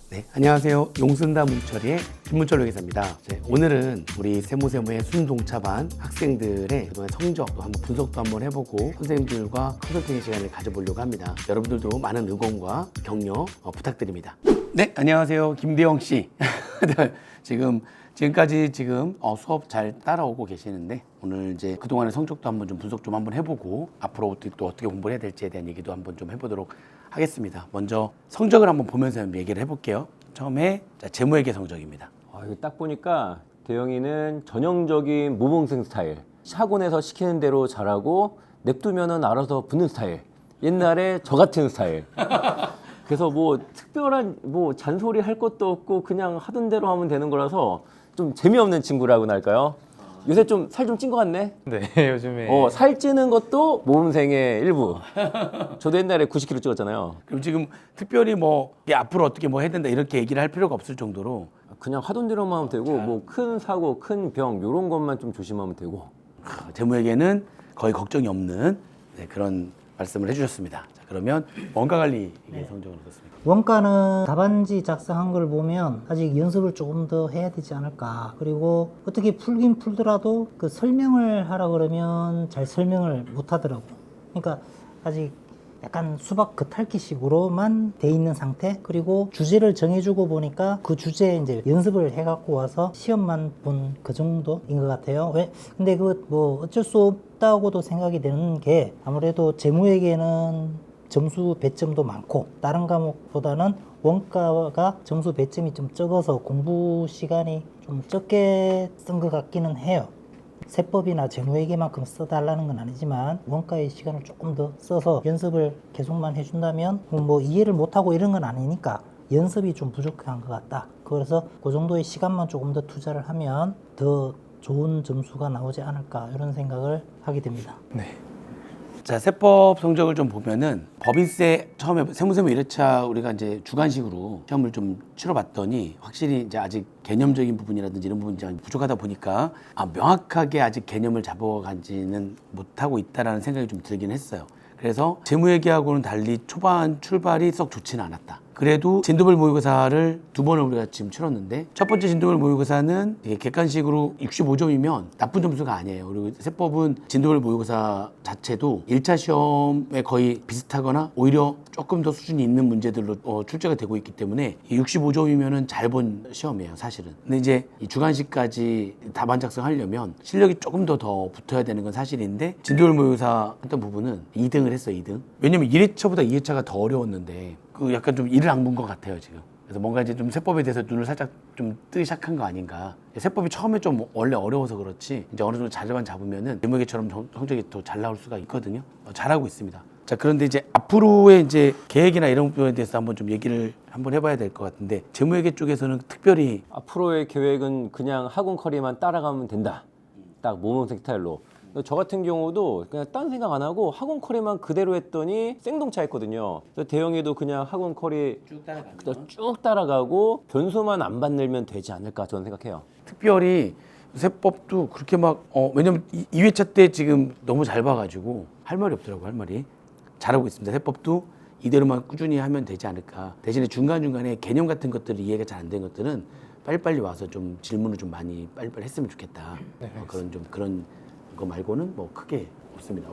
네, 안녕하세요. 용순다 문철이의 김문철 회계사입니다. 오늘은 우리 세무의 순동차반 학생들의 그동안 성적도 한번 분석도 한번 해보고 선생님들과 컨설팅의 시간을 가져보려고 합니다. 여러분들도 많은 응원과 격려 부탁드립니다. 네, 안녕하세요. 김대영 씨. 지금까지 수업 잘 따라오고 계시는데 오늘 이제 그동안의 성적도 한번 좀 분석 좀 한번 해보고 앞으로 또 어떻게 공부를 해야 될지에 대한 얘기도 한번 좀 해보도록 하겠습니다. 먼저 성적을 한번 보면서 얘기를 해볼게요. 처음에 재무회계 성적입니다. 이거 딱 보니까 대영이는 전형적인 모범생 스타일. 학원에서 시키는 대로 잘하고 냅두면은 알아서 붙는 스타일. 옛날에 저 같은 스타일. 그래서 뭐 특별한 뭐 잔소리 할 것도 없고 그냥 하던 대로 하면 되는 거라서 좀 재미없는 친구라고나 할까요? 요새 좀 살 좀 찐 것 같네. 네, 요즘에 살찌는 것도 모범생의 일부. 저도 옛날에 90kg 찍었잖아요. 그럼 지금 특별히 앞으로 어떻게 해야 된다 이렇게 얘기를 할 필요가 없을 정도로 그냥 하던 대로만 하면 되고 뭐 큰 사고, 큰 병 이런 것만 좀 조심하면 되고. 재무회계는 거의 걱정이 없는 그런 말씀을 해주셨습니다. 자, 그러면 원가 관리 성적은 어떻습니까? 원가는 답안지 작성한 걸 보면 아직 연습을 조금 더 해야 되지 않을까. 그리고 어떻게 풀긴 풀더라도 그 설명을 하라 그러면 잘 설명을 못 하더라고. 그러니까 아직 약간 수박 겉핥기식으로만 돼 있는 상태. 그리고 주제를 정해주고 보니까 그 주제에 이제 연습을 해갖고 와서 시험만 본 그 정도인 것 같아요. 왜? 근데 어쩔 수 없다고도 생각이 되는 게 아무래도 재무회계는 점수 배점도 많고 다른 과목보다는 원가가 점수 배점이 좀 적어서 공부 시간이 좀 적게 쓴 것 같기는 해요. 세법이나 재무회계만큼 써달라는 건 아니지만 원가의 시간을 조금 더 써서 연습을 계속만 해준다면 뭐 이해를 못하고 이런 건 아니니까 연습이 좀 부족한 것 같다. 그래서 그 정도의 시간만 조금 더 투자를 하면 더 좋은 점수가 나오지 않을까 이런 생각을 하게 됩니다. 네. 자, 세법 성적을 좀 보면은 법인세 처음에 세무세무 1회차 우리가 이제 주관식으로 시험을 좀 치러봤더니 확실히 이제 아직 개념적인 부분이라든지 이런 부분이 부족하다 보니까 명확하게 아직 개념을 잡아가지는 못하고 있다라는 생각이 좀 들긴 했어요. 그래서 재무회계하고는 달리 초반 출발이 썩 좋지는 않았다. 그래도 진도별 모의고사를 2번을 우리가 지금 치렀는데 첫 번째 진도별 모의고사는 이게 객관식으로 65점이면 나쁜 점수가 아니에요. 그리고 세법은 진도별 모의고사 자체도 1차 시험에 거의 비슷하거나 오히려 조금 더 수준이 있는 문제들로 출제가 되고 있기 때문에 65점이면은 잘 본 시험이에요, 사실은. 근데 이제 이 주관식까지 답안 작성하려면 실력이 조금 더 붙어야 되는 건 사실인데 진도별 모의고사 했던 부분은 2등을 했어요, 2등. 왜냐면 1회차보다 2회차가 더 어려웠는데 약간 좀 이를 악문 것 같아요, 지금. 그래서 뭔가 이제 좀 세법에 대해서 눈을 살짝 좀 뜨기 시작한 거 아닌가. 세법이 처음에 좀 원래 어려워서 그렇지 이제 어느 정도 자리만 잡으면은 재무회계처럼 성적이 더 잘 나올 수가 있거든요. 잘하고 있습니다. 자, 그런데 이제 앞으로의 이제 계획이나 이런 부분에 대해서 한번 좀 얘기를 한번 해봐야 될 것 같은데 재무회계 쪽에서는 특별히 앞으로의 계획은 그냥 학원 커리만 따라가면 된다. 딱 모범생 스타일로. 저 같은 경우도 그냥 딴 생각 안 하고 학원 커리만 그대로 했더니 생동차 했거든요. 그래서 대영이도 그냥 학원 커리 쭉 따라가고 변수만 안 만들면 되지 않을까 저는 생각해요. 특별히 세법도 그렇게 왜냐면 2회차 때 지금 너무 잘 봐가지고 할 말이 없더라고, 할 말이. 잘하고 있습니다. 세법도 이대로만 꾸준히 하면 되지 않을까. 대신에 중간중간에 개념 같은 것들이 이해가 잘 안 된 것들은 빨리빨리 와서 좀 질문을 좀 많이 빨리빨리 했으면 좋겠다. 그런 거 말고는 크게 없습니다.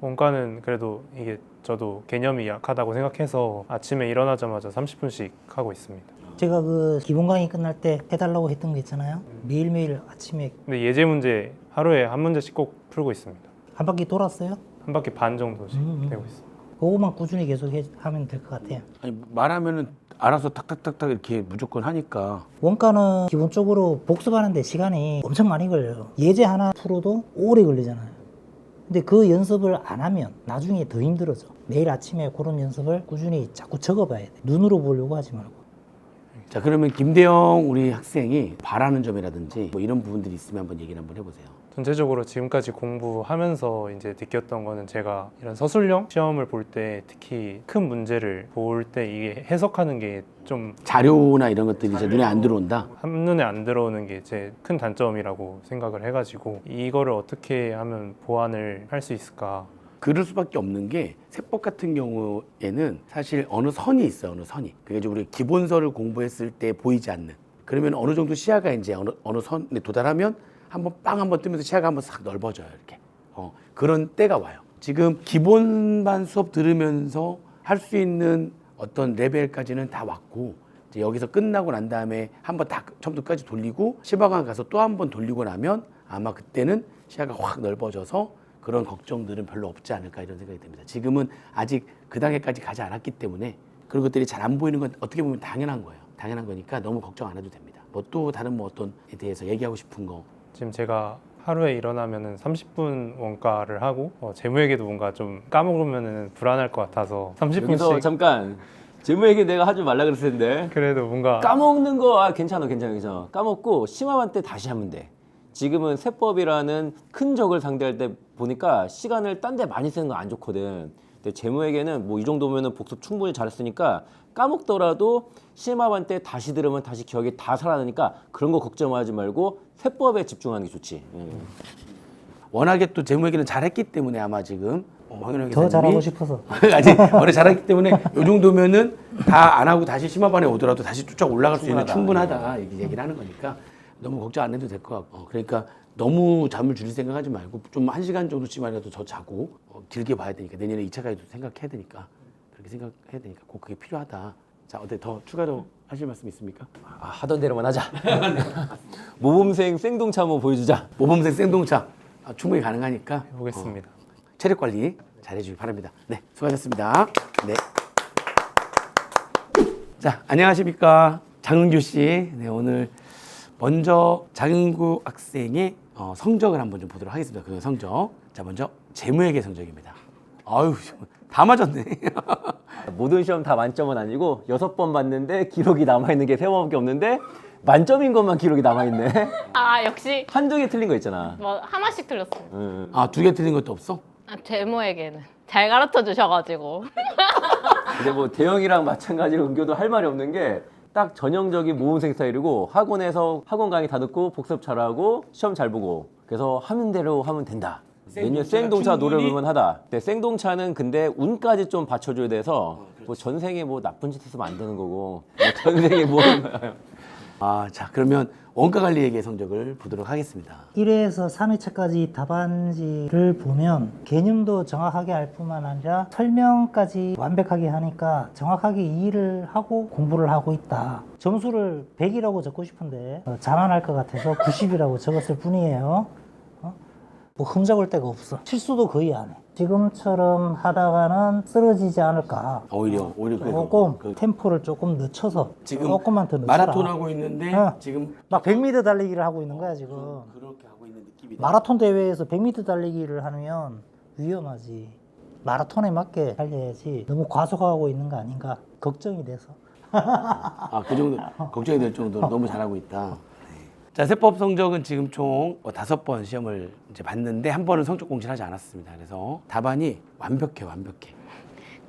원가는 그래도 이게 저도 개념이 약하다고 생각해서 아침에 일어나자마자 30분씩 하고 있습니다. 제가 기본 강의 끝날 때 해달라고 했던 거 있잖아요. 매일매일 아침에 근데 예제 문제 하루에 한 문제씩 꼭 풀고 있습니다. 한 바퀴 돌았어요? 한 바퀴 반 정도씩 되고 있습니다. 그거만 꾸준히 계속 하면 될 것 같아요. 아니, 말하면은 알아서 탁탁탁탁 이렇게 무조건 하니까. 원가는 기본적으로 복습하는데 시간이 엄청 많이 걸려요. 예제 하나 풀어도 오래 걸리잖아요. 근데 그 연습을 안 하면 나중에 더 힘들어져. 매일 아침에 그런 연습을 꾸준히 자꾸 적어봐야 돼. 눈으로 보려고 하지 말고. 자, 그러면 김대영 우리 학생이 바라는 점이라든지 이런 부분들이 있으면 한번 얘기를 한번 해보세요. 전체적으로 지금까지 공부하면서 이제 느꼈던 거는 제가 이런 서술형 시험을 볼 때 특히 큰 문제를 볼 때 이게 해석하는 게 좀 자료나 이런 것들이 이제 눈에 안 들어온다. 한눈에 안 들어오는 게 제 큰 단점이라고 생각을 해가지고 이거를 어떻게 하면 보완을 할 수 있을까 그럴 수밖에 없는 게 세법 같은 경우에는 사실 어느 선이 있어요. 어느 선이. 그게 이제 우리 기본서를 공부했을 때 보이지 않는. 그러면 어느 정도 시야가 이제 어느 선에 도달하면 한번 빵 한번 뜨면서 시야가 한번 싹 넓어져요. 이렇게. 그런 때가 와요. 지금 기본반 수업 들으면서 할 수 있는 어떤 레벨까지는 다 왔고 이제 여기서 끝나고 난 다음에 한번 다 처음부터까지 돌리고 시바관 가서 또 한 번 돌리고 나면 아마 그때는 시야가 확 넓어져서 그런 걱정들은 별로 없지 않을까 이런 생각이 듭니다. 지금은 아직 그 단계까지 가지 않았기 때문에 그런 것들이 잘 안 보이는 건 어떻게 보면 당연한 거예요. 당연한 거니까 너무 걱정 안 해도 됩니다. 뭐 또 다른 뭐 어떤에 대해서 얘기하고 싶은 거. 지금 제가 하루에 일어나면은 30분 원가를 하고 재무회계도 뭔가 좀 까먹으면은 불안할 것 같아서 여기서 30분씩 잠깐 재무회계 내가 하지 말라 그랬을 텐데 그래도 뭔가 까먹는 거 괜찮아. 까먹고 심화반 때 다시 하면 돼. 지금은 세법이라는 큰 적을 상대할 때 보니까 시간을 딴 데 많이 쓰는 거 안 좋거든. 근데 재무회계는 뭐 이 정도면은 복습 충분히 잘했으니까 까먹더라도 심화반 때 다시 들으면 다시 기억이 다 살아나니까 그런 거 걱정하지 말고 세법에 집중하는 게 좋지. 워낙에 또 재무회계는 잘했기 때문에 아마 지금 황현영 더 기사님이 잘하고 싶어서. 아직 워낙 잘했기 때문에 이 정도면은 다 안 하고 다시 심화반에 오더라도 다시 쭉 올라갈 수 있는 충분하다 이렇게 얘기를 하는 거니까 너무 걱정 안 해도 될 것 같고 그러니까 너무 잠을 줄일 생각하지 말고 좀 1시간 정도씩만이라도 더 자고 길게 봐야 되니까 내년에 2차 가기도 생각해야 되니까 그렇게 생각해야 되니까 꼭 그게 필요하다. 자 어때 더 추가로 하실 말씀 있습니까? 하던 대로만 하자. 모범생 생동참모 보여주자. 모범생 생동차 충분히 가능하니까 해보겠습니다. 체력 관리 잘해주길 바랍니다. 네, 수고하셨습니다. 네. 자, 안녕하십니까. 장은규 씨. 네, 오늘 먼저 장은규 학생의 성적을 한번 좀 보도록 하겠습니다. 그 성적. 자, 먼저 재무회계 성적입니다. 아유, 다 맞았네. 모든 시험 다 만점은 아니고 6번 봤는데 기록이 남아있는 게 3번밖에 없는데 만점인 것만 기록이 남아있네. 아 역시 한두 개 틀린 거 있잖아. 뭐 하나씩 틀렸어요. 응. 아, 2개 틀린 것도 없어? 아, 재무에게는 잘 가르쳐 주셔가지고 근데 뭐 대형이랑 마찬가지로 은교도 할 말이 없는 게 딱 전형적인 모범생 스타일이고 학원에서 학원 강의 다 듣고 복습 잘하고 시험 잘 보고 그래서 하는 대로 하면 된다. 내년 생동차 노래 부르면 하다. 근데 생동차는 근데 운까지 좀 받쳐줘야 돼서 뭐 전생에 뭐 나쁜 짓 했으면 안 되는 거고 뭐 전생에 뭐 아, 자, 그러면 원가 관리회계 성적을 보도록 하겠습니다. 1회에서 3회차까지 답안지를 보면 개념도 정확하게 알 뿐만 아니라 설명까지 완벽하게 하니까 정확하게 이해를 하고 공부를 하고 있다. 점수를 100이라고 적고 싶은데 자만할 것 같아서 90이라고 적었을 뿐이에요. 뭐 흠잡을 데가 없어. 실수도 거의 안 해. 지금처럼 하다가는 쓰러지지 않을까. 오히려 조금 템포를 조금 늦춰서 지금 조금만 더 늦춰라. 마라톤 하고 있는데 지금 막 100m 달리기를 하고 있는 거야 지금. 그렇게 하고 있는 느낌이다. 마라톤 대회에서 100m 달리기를 하면 위험하지. 마라톤에 맞게 달려야지. 너무 과속하고 있는 거 아닌가 걱정이 돼서. 아, 그 정도 걱정이 될 정도로 너무 잘하고 있다. 자, 세법 성적은 지금 총 5번 시험을 이제 봤는데 한 번은 성적 공시를 하지 않았습니다. 그래서 답안이 완벽해.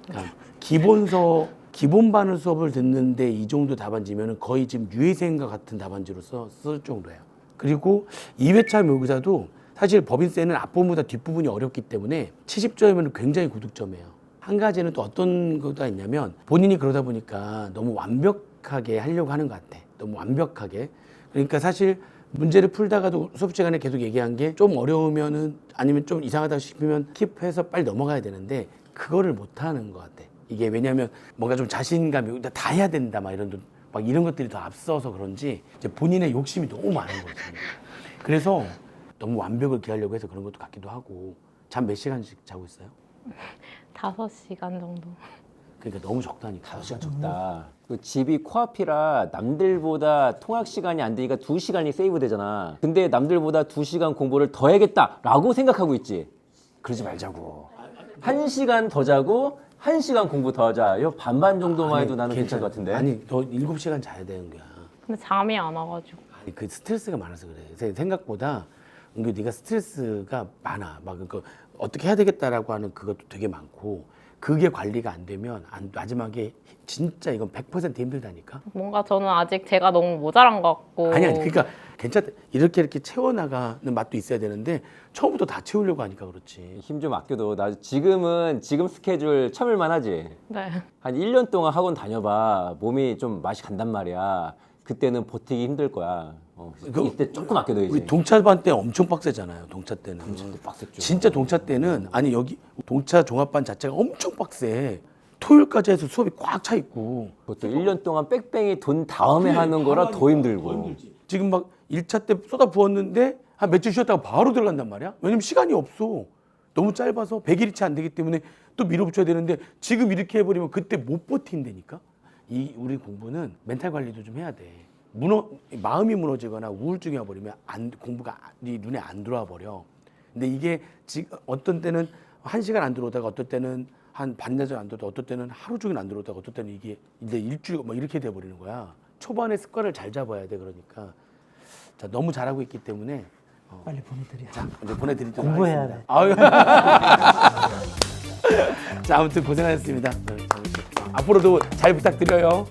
그러니까 기본반을 수업을 듣는데 이 정도 답안지면은 거의 지금 유해생과 같은 답안지로서 쓸 정도예요. 그리고 2회차 묘기사도 사실 법인세는 앞부분보다 뒷부분이 어렵기 때문에 70점이면 굉장히 고득점이에요. 한 가지는 또 어떤 거가 있냐면 본인이 그러다 보니까 너무 완벽하게 하려고 하는 것 같아. 너무 완벽하게. 그러니까 사실 문제를 풀다가도 수업 시간에 계속 얘기한 게 좀 어려우면은 아니면 좀 이상하다 싶으면 킵해서 빨리 넘어가야 되는데 그거를 못 하는 것 같아. 이게 왜냐하면 뭔가 좀 자신감이 다 해야 된다 막 이런 것들이 더 앞서서 그런지 이제 본인의 욕심이 너무 많은 거지. 그래서 너무 완벽을 기하려고 해서 그런 것도 같기도 하고. 잠 몇 시간씩 자고 있어요? 5시간 정도. 그러니까 너무 적다니까. 5시간 적다. 그 집이 코앞이라 남들보다 통학 시간이 안 되니까 2시간이 세이브 되잖아. 근데 남들보다 2시간 공부를 더 해야겠다라고 생각하고 있지. 그러지 말자고. 1시간 더 자고 1시간 공부 더 하자. 이거 반반 정도만 해도 나는 괜찮을 것 같은데. 아니, 너 7시간 자야 되는 거야. 근데 잠이 안 와가지고. 아니, 그 스트레스가 많아서 그래. 생각보다 은근 네가 스트레스가 많아. 막 그 어떻게 해야 되겠다라고 하는 그것도 되게 많고 그게 관리가 안 되면 마지막에 진짜 이건 100% 힘들다니까. 뭔가 저는 아직 제가 너무 모자란 것 같고. 아니 그러니까 괜찮다. 이렇게 채워나가는 맛도 있어야 되는데 처음부터 다 채우려고 하니까 그렇지. 힘 좀 아껴도 나 지금 스케줄 참을만 하지. 네. 한 1년 동안 학원 다녀봐. 몸이 좀 맛이 간단 말이야. 그때는 버티기 힘들 거야. 이때 조금 아껴둬야지. 우리 동차반 때 엄청 빡세잖아요. 동차 때는. 빡셌죠. 진짜 동차 때는 아니 여기 동차 종합반 자체가 엄청 빡세. 토요일까지 해서 수업이 꽉 차 있고. 그것도 1년 동안 뺑뺑이 돈 다음에 하는 거라 더 힘들고. 지금 막 1차 때 쏟아 부었는데 한 며칠 쉬었다가 바로 들어간단 말이야. 왜냐면 시간이 없어. 너무 짧아서 100일이 채 안 되기 때문에 또 밀어붙여야 되는데 지금 이렇게 해버리면 그때 못 버틴다니까. 이 우리 공부는 멘탈 관리도 좀 해야 돼. 마음이 무너지거나 우울증이 와버리면 공부가 네 눈에 안 들어와 버려. 근데 이게 지금 어떤 때는 1시간 안 들어오다가 어떤 때는 한 반나절 안 들어오다가 어떤 때는 하루 종일 안 들어오다가 어떤 때는 이게 이제 일주일 막 이렇게 돼버리는 거야. 초반에 습관을 잘 잡아야 돼. 그러니까 자 너무 잘하고 있기 때문에 빨리 보내드려. 자 이제 보내드리도록 공부해야 하겠습니다. 돼. 아유. 자 아무튼 고생하셨습니다. 앞으로도 잘 부탁드려요.